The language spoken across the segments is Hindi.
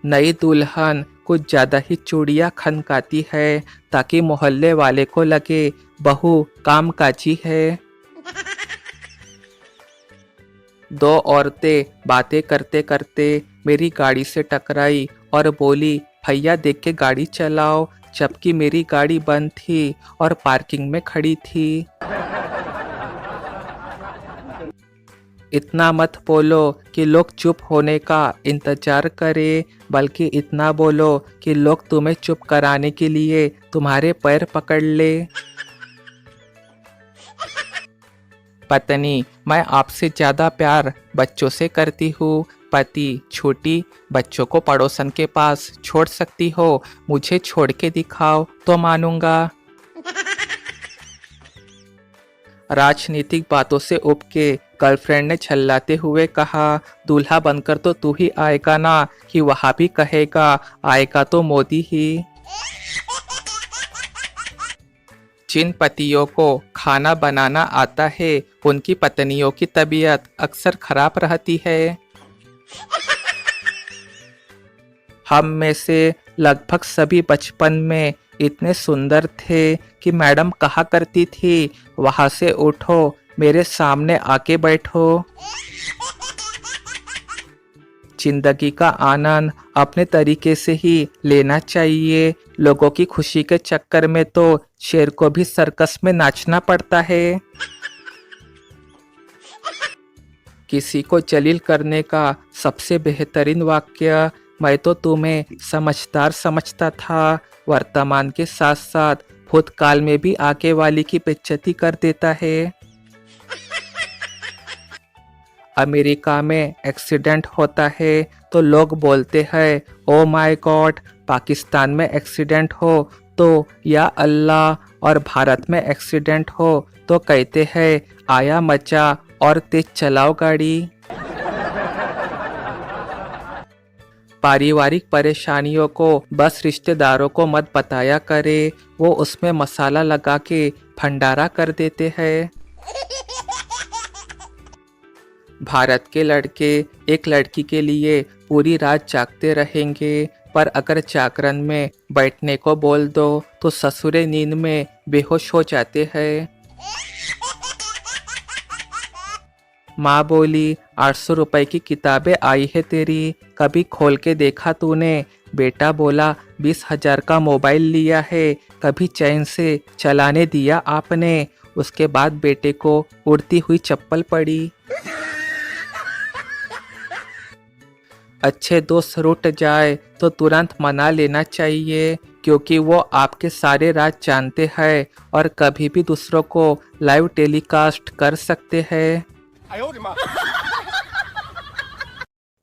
नई दुल्हन कुछ ज़्यादा ही चूड़ियाँ खनकाती है ताकि मोहल्ले वाले को लगे बहू कामकाजी है। दो औरतें बातें करते करते मेरी गाड़ी से टकराई और बोली, भैया देख के गाड़ी चलाओ, जबकि मेरी गाड़ी बंद थी और पार्किंग में खड़ी थी। इतना मत बोलो कि लोग चुप होने का इंतजार करें, बल्कि इतना बोलो कि लोग तुम्हें चुप कराने के लिए तुम्हारे पैर पकड़ ले। पत्नी, मैं आपसे ज़्यादा प्यार बच्चों से करती हूँ। पति, छोटी बच्चों को पड़ोसन के पास छोड़ सकती हो, मुझे छोड़ के दिखाओ तो मानूंगा। राजनीतिक बातों से उब के गर्लफ्रेंड ने छल्लाते हुए कहा, दूल्हा बनकर तो तू ही आएगा ना, कि वहाँ भी कहेगा आएगा तो मोदी ही। जिन पतियों को खाना बनाना आता है उनकी पत्नियों की तबीयत अक्सर खराब रहती है। हम में से लगभग सभी बचपन में इतने सुंदर थे कि मैडम कहा करती थी, वहां से उठो, मेरे सामने आके बैठो। जिंदगी का आनंद अपने तरीके से ही लेना चाहिए। लोगों की खुशी के चक्कर में तो शेर को भी सर्कस में नाचना पड़ता है। किसी को जलील करने का सबसे बेहतरीन वाक्य, मैं तो तुम्हें समझदार समझता था, वर्तमान के साथ साथ भूतकाल में भी आगे वाली की बेइज्जती कर देता है। अमेरिका में एक्सीडेंट होता है तो लोग बोलते हैं, ओ माय गॉड। पाकिस्तान में एक्सीडेंट हो तो या अल्लाह, और भारत में एक्सीडेंट हो तो कहते हैं, आया मचा और तेज चलाओ गाड़ी। पारिवारिक परेशानियों को बस रिश्तेदारों को मत बताया करे, वो उसमें मसाला लगा के भंडारा कर देते हैं। भारत के लड़के एक लड़की के लिए पूरी रात जागते रहेंगे, पर अगर जागरण में बैठने को बोल दो तो ससुरे नींद में बेहोश हो जाते हैं। माँ बोली, 800 रुपए की किताबें आई है तेरी, कभी खोल के देखा तूने? बेटा बोला, 20,000 का मोबाइल लिया है, कभी चैन से चलाने दिया आपने? उसके बाद बेटे को उड़ती हुई चप्पल पड़ी। अच्छे दोस्त रूठ जाए तो तुरंत मना लेना चाहिए, क्योंकि वो आपके सारे राज जानते हैं और कभी भी दूसरों को लाइव टेलीकास्ट कर सकते हैं।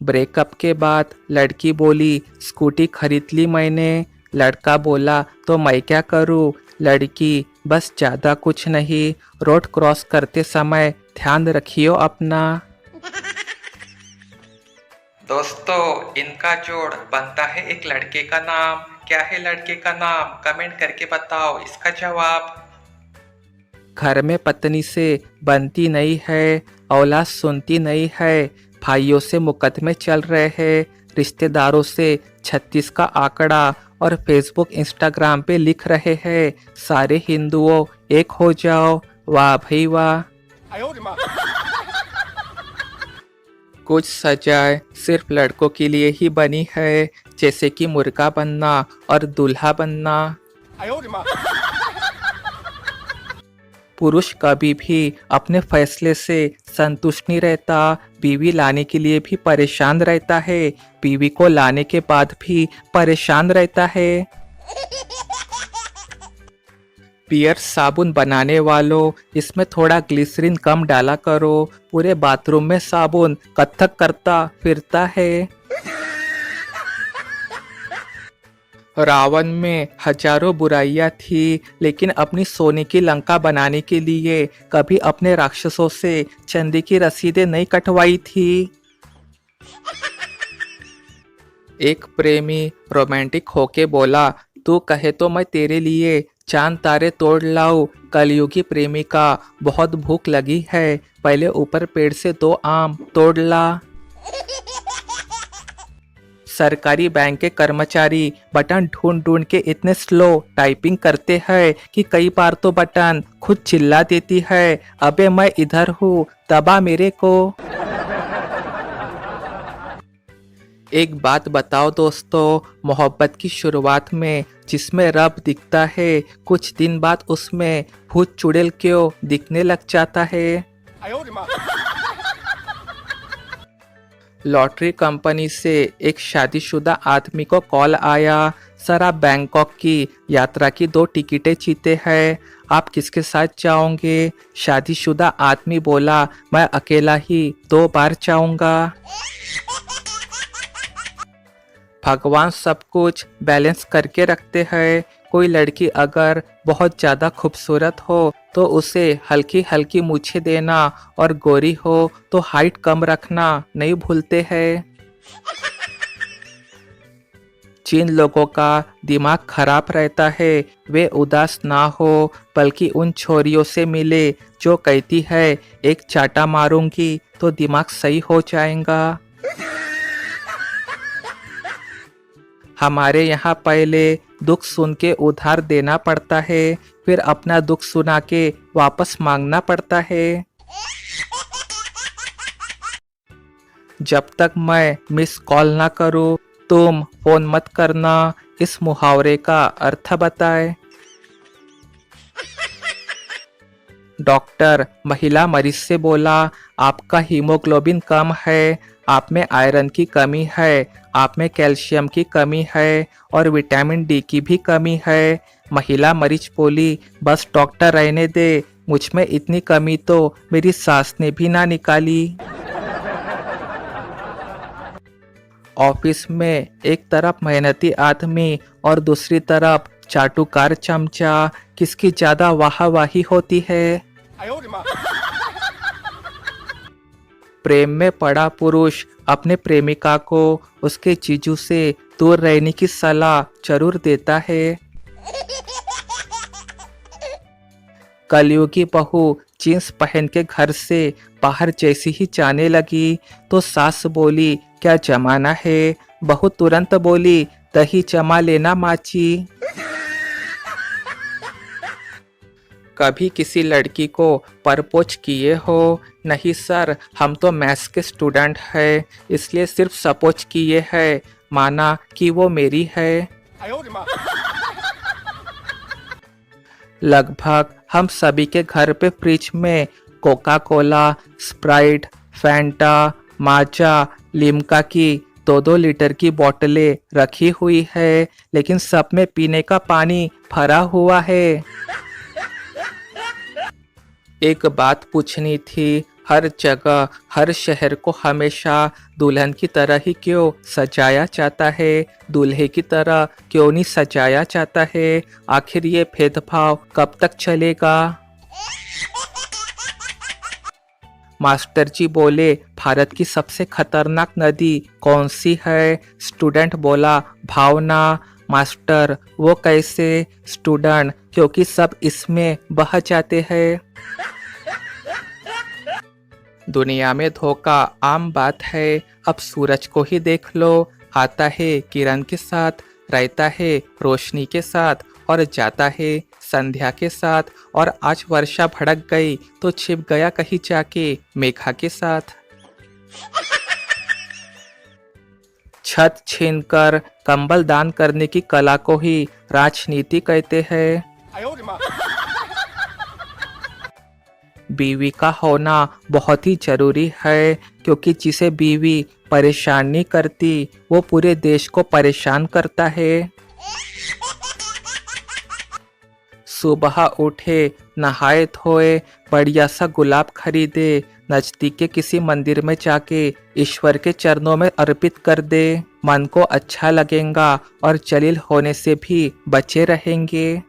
ब्रेकअप के बाद लड़की बोली, स्कूटी खरीद ली मैंने। लड़का बोला, तो मैं क्या करूं? लड़की, बस ज़्यादा कुछ नहीं, रोड क्रॉस करते समय ध्यान रखियो अपना। दोस्तों, इनका जोड़ बनता है एक लड़के का नाम। क्या है लड़के का नाम? कमेंट करके बताओ इसका जवाब। घर में पत्नी से बनती नहीं है, औलाद सुनती नहीं है, भाइयों से मुकदमे चल रहे हैं, रिश्तेदारों से 36 का आंकड़ा और फेसबुक इंस्टाग्राम पे लिख रहे हैं, सारे हिंदुओं एक हो जाओ। वाह भाई वाह। कुछ सजाएं सिर्फ लड़कों के लिए ही बनी है, जैसे कि मुर्गा बनना और दूल्हा बनना। पुरुष कभी भी अपने फैसले से संतुष्ट नहीं रहता, बीवी लाने के लिए भी परेशान रहता है, बीवी को लाने के बाद भी परेशान रहता है। पियर साबुन बनाने वालों, इसमें थोड़ा ग्लिसरीन कम डाला करो, पूरे बाथरूम में साबुन कथक करता फिरता है। रावण में हजारों बुराइयां थी, लेकिन अपनी सोने की लंका बनाने के लिए कभी अपने राक्षसों से चांदी की रसीदें नहीं कटवाई थी। एक प्रेमी रोमांटिक होके बोला, तू कहे तो मैं तेरे लिए चांद तारे तोड़ लाऊं। कलयुगी प्रेमिका, बहुत भूख लगी है, पहले ऊपर पेड़ से 2 आम तोड़ ला। सरकारी बैंक के कर्मचारी बटन ढूंढ ढूंढ के इतने स्लो टाइपिंग करते हैं कि कई बार तो बटन खुद चिल्ला देती है, अबे मैं इधर हूँ, दबा मेरे को। एक बात बताओ दोस्तों, मोहब्बत की शुरुआत में जिसमें रब दिखता है, कुछ दिन बाद उसमें भूत चुड़ैल क्यों दिखने लग जाता है? लॉटरी कंपनी से एक शादीशुदा आदमी को कॉल आया, सर आप बैंकॉक की यात्रा की 2 टिकटें जीते हैं, आप किसके साथ जाओगे? शादीशुदा आदमी बोला, मैं अकेला ही 2 बार जाऊंगा। भगवान सब कुछ बैलेंस करके रखते हैं। कोई लड़की अगर बहुत ज़्यादा खूबसूरत हो तो उसे हल्की हल्की मूछें देना और गोरी हो तो हाइट कम रखना नहीं भूलते हैं। जिन लोगों का दिमाग खराब रहता है वे उदास ना हो, बल्कि उन छोरियों से मिले जो कहती है एक चाटा मारूंगी तो दिमाग सही हो जाएगा। हमारे यहाँ पहले दुख सुन के उधार देना पड़ता है, फिर अपना दुख सुना के वापस मांगना पड़ता है। जब तक मैं मिस कॉल ना करूँ तुम फोन मत करना, इस मुहावरे का अर्थ बताए। डॉक्टर महिला मरीज से बोला, आपका हीमोग्लोबिन कम है, आप में आयरन की कमी है, आप में कैल्शियम की कमी है और विटामिन डी की भी कमी है। महिला मरीज बोली, बस डॉक्टर रहने दे, मुझ में इतनी कमी तो मेरी सास ने भी ना निकाली। ऑफिस में एक तरफ मेहनती आदमी और दूसरी तरफ चाटुकार चमचा, किसकी ज्यादा वाहवाही होती है? प्रेम में पड़ा पुरुष अपने प्रेमिका को उसके जीजू से दूर रहने की सलाह जरूर देता है। कलयुगी बहू जींस पहन के घर से बाहर जैसी ही जाने लगी तो सास बोली, क्या जमाना है? बहू तुरंत बोली, दही जमा लेना माची। कभी किसी लड़की को प्रपोज किए हो? नहीं सर, हम तो मैथ्स के स्टूडेंट हैं, इसलिए सिर्फ सपोज किए हैं, माना कि वो मेरी है। लगभग हम सभी के घर पे फ्रिज में कोका कोला, स्प्राइट, फैंटा, माजा, लिम्का की 2-2 लीटर की बोतलें रखी हुई है, लेकिन सब में पीने का पानी भरा हुआ है। एक बात पूछनी थी, हर जगह हर शहर को हमेशा दुल्हन की तरह ही क्यों सजाया जाता है, दूल्हे की तरह क्यों नहीं सजाया जाता है? आखिर ये भेदभाव कब तक चलेगा? मास्टर जी बोले, भारत की सबसे खतरनाक नदी कौन सी है? स्टूडेंट बोला, भावना। मास्टर, वो कैसे? स्टूडेंट, क्योंकि सब इसमें बह जाते हैं। दुनिया में धोखा आम बात है, अब सूरज को ही देख लो, आता है किरण के साथ, रहता है रोशनी के साथ और जाता है संध्या के साथ, और आज वर्षा भड़क गई तो छिप गया कहीं जाके मेघा के साथ। छत छीनकर कंबल दान करने की कला को ही राजनीति कहते हैं। बीवी का होना बहुत ही जरूरी है, क्योंकि जिसे बीवी परेशान नहीं करती वो पूरे देश को परेशान करता है। सुबह उठे, नहाए धोए, बढ़िया सा गुलाब खरीदे, नजदीक के किसी मंदिर में जाके ईश्वर के चरणों में अर्पित कर दे, मन को अच्छा लगेगा और जलील होने से भी बचे रहेंगे।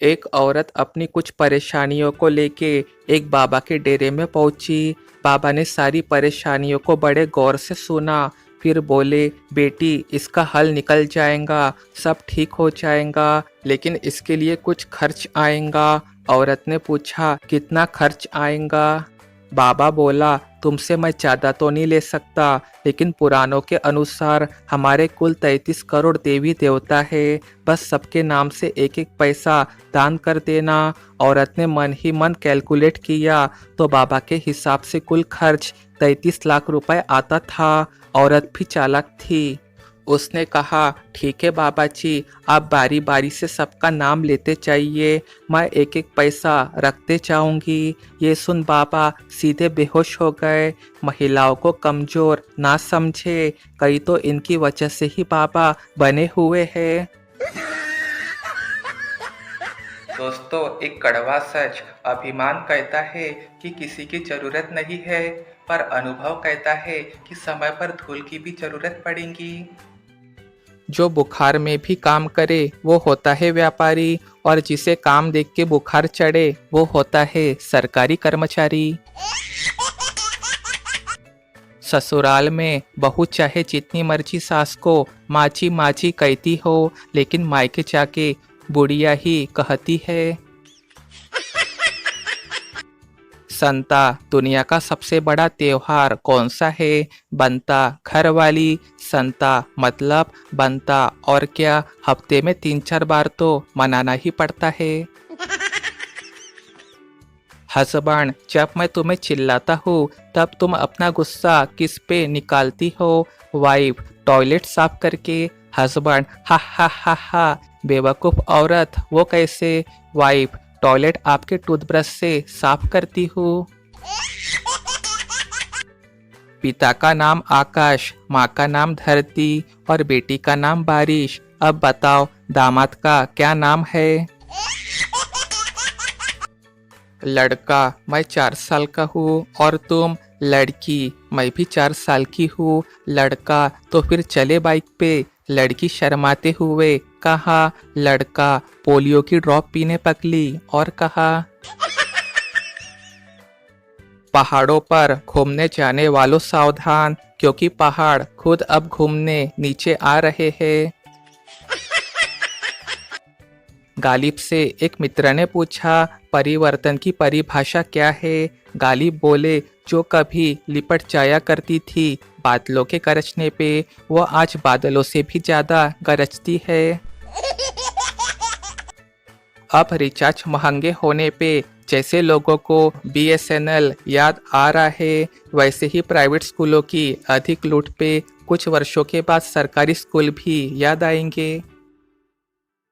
एक औरत अपनी कुछ परेशानियों को लेके एक बाबा के डेरे में पहुंची। बाबा ने सारी परेशानियों को बड़े गौर से सुना, फिर बोले, बेटी इसका हल निकल जाएगा, सब ठीक हो जाएगा, लेकिन इसके लिए कुछ खर्च आएगा। औरत ने पूछा, कितना खर्च आएगा? बाबा बोला, तुमसे मैं ज़्यादा तो नहीं ले सकता, लेकिन पुराणों के अनुसार हमारे कुल 33 करोड़ देवी देवता है। बस सबके नाम से एक एक पैसा दान कर देना। औरत ने मन ही मन कैलकुलेट किया तो बाबा के हिसाब से कुल खर्च 33 लाख रुपए आता था। औरत भी चालाक थी। उसने कहा, ठीक है बाबा जी, आप बारी बारी से सबका नाम लेते जाइए, मैं एक एक पैसा रखते जाऊंगी। ये सुन बाबा सीधे बेहोश हो गए। महिलाओं को कमज़ोर ना समझे, कई तो इनकी वजह से ही बाबा बने हुए हैं। दोस्तों, एक कड़वा सच, अभिमान कहता है कि किसी की ज़रूरत नहीं है, पर अनुभव कहता है कि समय पर धूल की भी ज़रूरत पड़ेगी। जो बुखार में भी काम करे वो होता है व्यापारी, और जिसे काम देख के बुखार चढ़े वो होता है सरकारी कर्मचारी। ससुराल में बहू चाहे जितनी मर्जी सास को माची माची कहती हो, लेकिन मायके जाके बुढ़िया ही कहती है। संता, दुनिया का सबसे बड़ा त्योहार कौन सा है? बनता, घर वाली। संता मतलब बनता, और क्या हफ्ते में 3-4 बार तो मनाना ही पड़ता है। हसबैंड, जब मैं तुम्हें चिल्लाता हूँ तब तुम अपना गुस्सा किस पे निकालती हो? वाइफ, टॉयलेट साफ करके। हसबैंड, हा हा हा हा, बेवकूफ़ औरत, वो कैसे? वाइफ, टॉयलेट आपके टूथब्रश से साफ करती हूँ। पिता का नाम आकाश, माँ का नाम धरती और बेटी का नाम बारिश। अब बताओ दामाद का क्या नाम है? लड़का, मैं 4 साल का हूँ। और तुम? लड़की, मैं भी 4 साल की हूँ। लड़का, तो फिर चले बाइक पे। लड़की शर्माते हुए कहा। लड़का पोलियो की ड्रॉप पीने पकली और कहा, पहाड़ों पर घूमने जाने वालों सावधान, क्योंकि पहाड़ खुद अब घूमने नीचे आ रहे हैं। गालिब से एक मित्र ने पूछा, परिवर्तन की परिभाषा क्या है? गालिब बोले, जो कभी लिपट जाया करती थी बादलों के गरजने पे, वो आज बादलों से भी ज्यादा गरजती है। अब रिचार्ज महंगे होने पे जैसे लोगों को BSNL याद आ रहा है, वैसे ही प्राइवेट स्कूलों की अधिक लूट पे कुछ वर्षों के बाद सरकारी स्कूल भी याद आएंगे।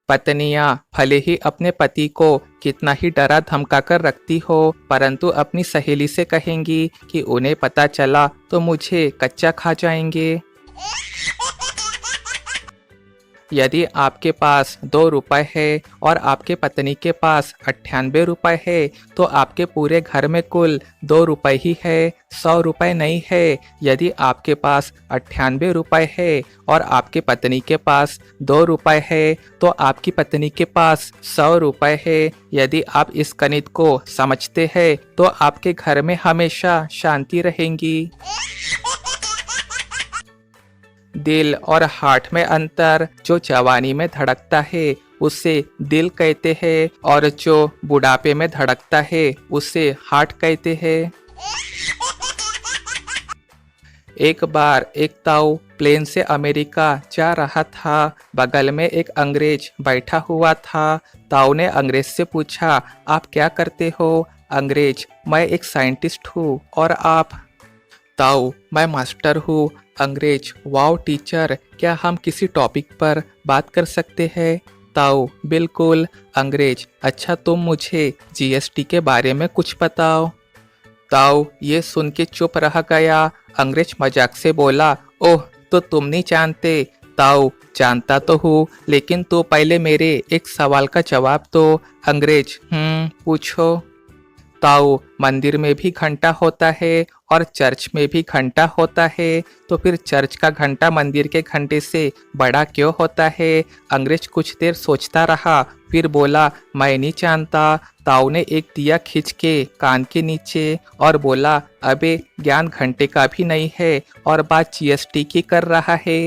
पत्नियां भले ही अपने पति को कितना ही डरा धमका कर रखती हो, परंतु अपनी सहेली से कहेंगी कि उन्हें पता चला तो मुझे कच्चा खा जाएंगे। यदि आपके पास 2 रुपए है और आपके पत्नी के पास 98 रुपए है, तो आपके पूरे घर में कुल 2 रुपए ही है, 100 रुपए नहीं है। यदि आपके पास 98 रुपए है और आपके पत्नी के पास 2 रुपए है, तो आपकी पत्नी के पास 100 रुपए है। यदि आप इस गणित को समझते हैं तो आपके घर में हमेशा शांति रहेगी। दिल और हार्ट में अंतर, जो जवानी में धड़कता है उसे दिल कहते हैं, और जो बुढ़ापे में धड़कता है उसे हार्ट कहते हैं। एक बार एक ताऊ प्लेन से अमेरिका जा रहा था। बगल में एक अंग्रेज बैठा हुआ था। ताऊ ने अंग्रेज से पूछा, आप क्या करते हो? अंग्रेज, मैं एक साइंटिस्ट हूँ। और आप? ताऊ, मैं मास्टर हूँ। अंग्रेज, वाओ टीचर, क्या हम किसी टॉपिक पर बात कर सकते हैं? ताऊ, बिल्कुल। अंग्रेज, अच्छा तुम मुझे GST के बारे में कुछ बताओ। ताऊ ये सुन के चुप रह गया। अंग्रेज मजाक से बोला, ओह तो तुम नहीं जानते? ताऊ, जानता तो हूँ, लेकिन तो पहले मेरे एक सवाल का जवाब दो। अंग्रेज, पूछो। ताऊ, मंदिर में भी घंटा होता है और चर्च में भी घंटा होता है, तो फिर चर्च का घंटा मंदिर के घंटे से बड़ा क्यों होता है? अंग्रेज कुछ देर सोचता रहा, फिर बोला, मैं नहीं जानता। ताऊ ने एक दिया खींच के कान के नीचे और बोला, अबे ज्ञान घंटे का भी नहीं है और बात GST की कर रहा है।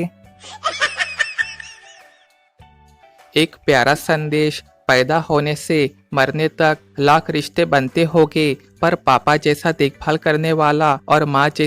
एक प्यारा संदेश, पैदा होने से मरने तक लाख रिश्ते बनते होंगे, पर पापा जैसा देखभाल करने वाला और माँ जैसी